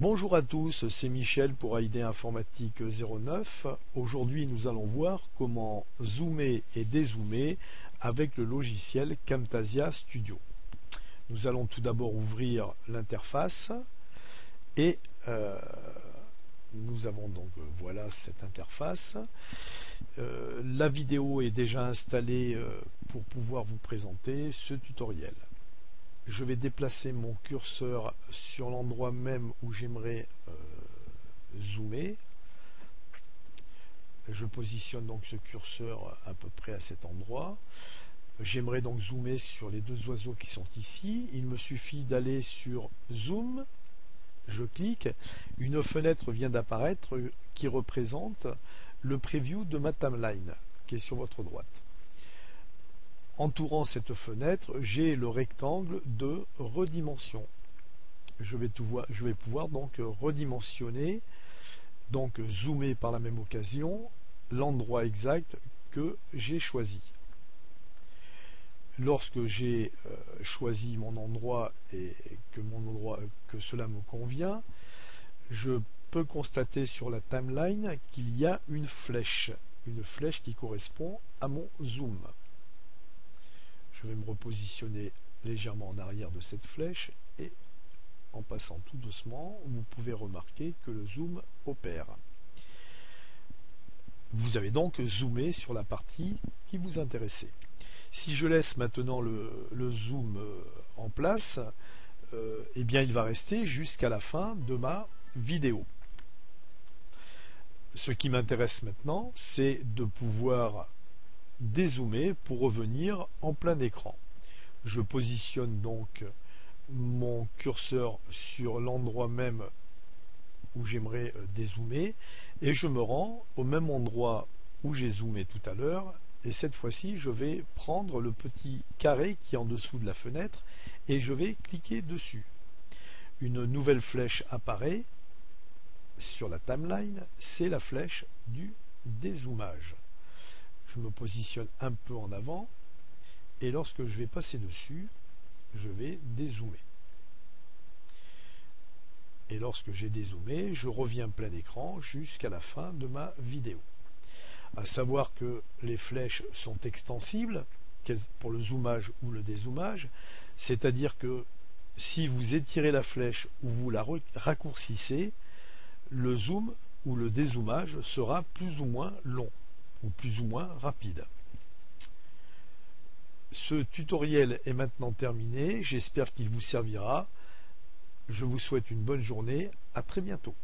Bonjour à tous, c'est Michel pour AID Informatique 09. Aujourd'hui, nous allons voir comment zoomer et dézoomer avec le logiciel Camtasia Studio. Nous allons tout d'abord ouvrir l'interface et nous avons donc voilà cette interface. La vidéo est déjà installée pour pouvoir vous présenter ce tutoriel. Je vais déplacer mon curseur sur l'endroit même où j'aimerais zoomer. Je positionne donc ce curseur à peu près à cet endroit. J'aimerais donc zoomer sur les deux oiseaux qui sont ici. Il me suffit d'aller sur Zoom. Je clique. Une fenêtre vient d'apparaître qui représente le preview de ma timeline qui est sur votre droite. Entourant cette fenêtre, j'ai le rectangle de redimension. Je vais pouvoir donc redimensionner, donc zoomer par la même occasion l'endroit exact que j'ai choisi. Lorsque j'ai choisi mon endroit et que cela me convient, je peux constater sur la timeline qu'il y a une flèche qui correspond à mon zoom. Je vais me repositionner légèrement en arrière de cette flèche et en passant tout doucement, vous pouvez remarquer que le zoom opère. Vous avez donc zoomé sur la partie qui vous intéressait. Si je laisse maintenant le zoom en place, eh bien il va rester jusqu'à la fin de ma vidéo. Ce qui m'intéresse maintenant, c'est de pouvoir dézoomer pour revenir en plein écran. Je positionne donc mon curseur sur l'endroit même où j'aimerais dézoomer et je me rends au même endroit où j'ai zoomé tout à l'heure et cette fois-ci je vais prendre le petit carré qui est en dessous de la fenêtre et je vais cliquer dessus. Une nouvelle flèche apparaît sur la timeline, c'est la flèche du dézoomage. Je me positionne un peu en avant et lorsque je vais passer dessus, je vais dézoomer. Et lorsque j'ai dézoomé, je reviens plein écran jusqu'à la fin de ma vidéo. À savoir que les flèches sont extensibles pour le zoomage ou le dézoomage, c'est-à-dire que si vous étirez la flèche ou vous la raccourcissez, le zoom ou le dézoomage sera plus ou moins long ou plus ou moins rapide. Ce tutoriel est maintenant terminé, j'espère qu'il vous servira. Je vous souhaite une bonne journée, à très bientôt.